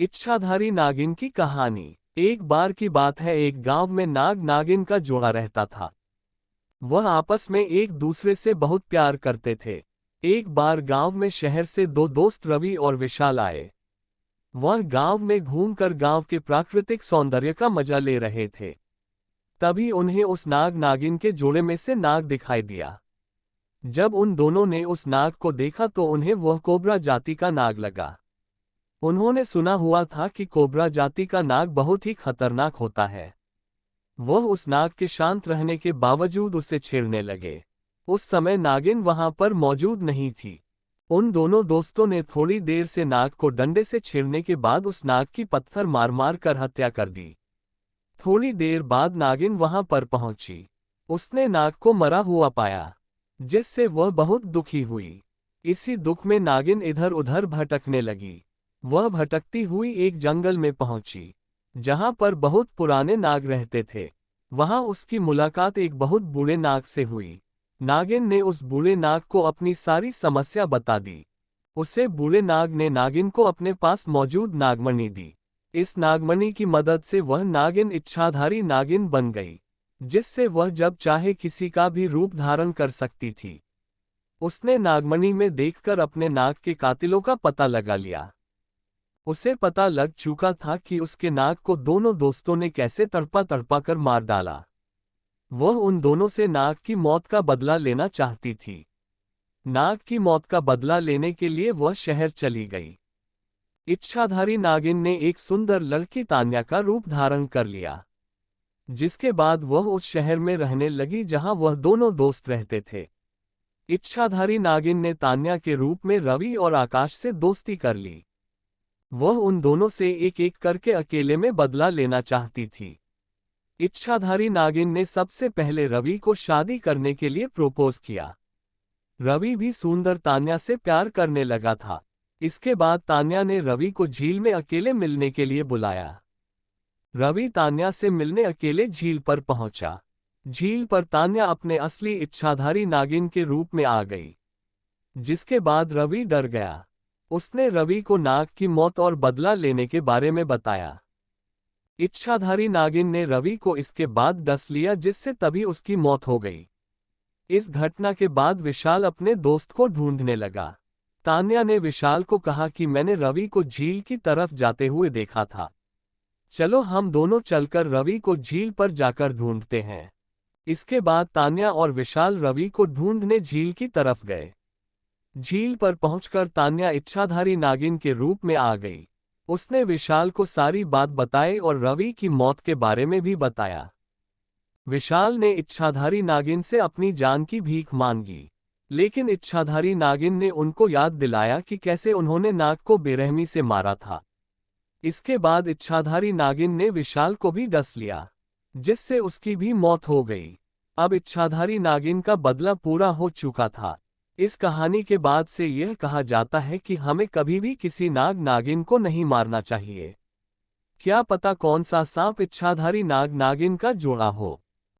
इच्छाधारी नागिन की कहानी। एक बार की बात है, एक गांव में नाग नागिन का जोड़ा रहता था। वह आपस में एक दूसरे से बहुत प्यार करते थे। एक बार गांव में शहर से दो दोस्त रवि और विशाल आए। वह गांव में घूमकर गांव के प्राकृतिक सौंदर्य का मजा ले रहे थे। तभी उन्हें उस नाग नागिन के जोड़े में से नाग दिखाई दिया। जब उन दोनों ने उस नाग को देखा तो उन्हें वह कोबरा जाति का नाग लगा। उन्होंने सुना हुआ था कि कोबरा जाति का नाग बहुत ही खतरनाक होता है। वह उस नाग के शांत रहने के बावजूद उसे छेड़ने लगे। उस समय नागिन वहां पर मौजूद नहीं थी। उन दोनों दोस्तों ने थोड़ी देर से नाग को डंडे से छेड़ने के बाद उस नाग की पत्थर मार मार कर हत्या कर दी। थोड़ी देर बाद नागिन वहां पर पहुंची। उसने नाग को मरा हुआ पाया, जिससे वह बहुत दुखी हुई। इसी दुख में नागिन इधर उधर भटकने लगी। वह भटकती हुई एक जंगल में पहुंची, जहां पर बहुत पुराने नाग रहते थे। वहां उसकी मुलाकात एक बहुत बूढ़े नाग से हुई। नागिन ने उस बूढ़े नाग को अपनी सारी समस्या बता दी। उसे बूढ़े नाग ने नागिन को अपने पास मौजूद नागमणि दी। इस नागमणि की मदद से वह नागिन इच्छाधारी नागिन बन गई, जिससे वह जब चाहे किसी का भी रूप धारण कर सकती थी। उसने नागमणि में देखकर अपने नाग के कातिलों का पता लगा लिया। उसे पता लग चुका था कि उसके नाग को दोनों दोस्तों ने कैसे तड़पा तड़पा कर मार डाला। वह उन दोनों से नाग की मौत का बदला लेना चाहती थी। नाग की मौत का बदला लेने के लिए वह शहर चली गई। इच्छाधारी नागिन ने एक सुंदर लड़की तान्या का रूप धारण कर लिया, जिसके बाद वह उस शहर में रहने लगी जहां वह दोनों दोस्त रहते थे। इच्छाधारी नागिन ने तान्या के रूप में रवि और आकाश से दोस्ती कर ली। वह उन दोनों से एक एक करके अकेले में बदला लेना चाहती थी। इच्छाधारी नागिन ने सबसे पहले रवि को शादी करने के लिए प्रपोज किया। रवि भी सुंदर तान्या से प्यार करने लगा था। इसके बाद तान्या ने रवि को झील में अकेले मिलने के लिए बुलाया। रवि तान्या से मिलने अकेले झील पर पहुंचा। झील पर तान्या अपने असली इच्छाधारी नागिन के रूप में आ गई, जिसके बाद रवि डर गया। उसने रवि को नाग की मौत और बदला लेने के बारे में बताया। इच्छाधारी नागिन ने रवि को इसके बाद डस लिया, जिससे तभी उसकी मौत हो गई। इस घटना के बाद विशाल अपने दोस्त को ढूंढने लगा। तान्या ने विशाल को कहा कि मैंने रवि को झील की तरफ जाते हुए देखा था। चलो हम दोनों चलकर रवि को झील पर जाकर ढूंढते हैं। इसके बाद तान्या और विशाल रवि को ढूंढने झील की तरफ गए। झील पर पहुंचकर तान्या इच्छाधारी नागिन के रूप में आ गई। उसने विशाल को सारी बात बताई और रवि की मौत के बारे में भी बताया। विशाल ने इच्छाधारी नागिन से अपनी जान की भीख मांगी, लेकिन इच्छाधारी नागिन ने उनको याद दिलाया कि कैसे उन्होंने नाग को बेरहमी से मारा था। इसके बाद इच्छाधारी नागिन ने विशाल को भी डस लिया, जिससे उसकी भी मौत हो गई। अब इच्छाधारी नागिन का बदला पूरा हो चुका था। इस कहानी के बाद से यह कहा जाता है कि हमें कभी भी किसी नाग नागिन को नहीं मारना चाहिए। क्या पता कौन सा सांप इच्छाधारी नाग नागिन का जोड़ा हो।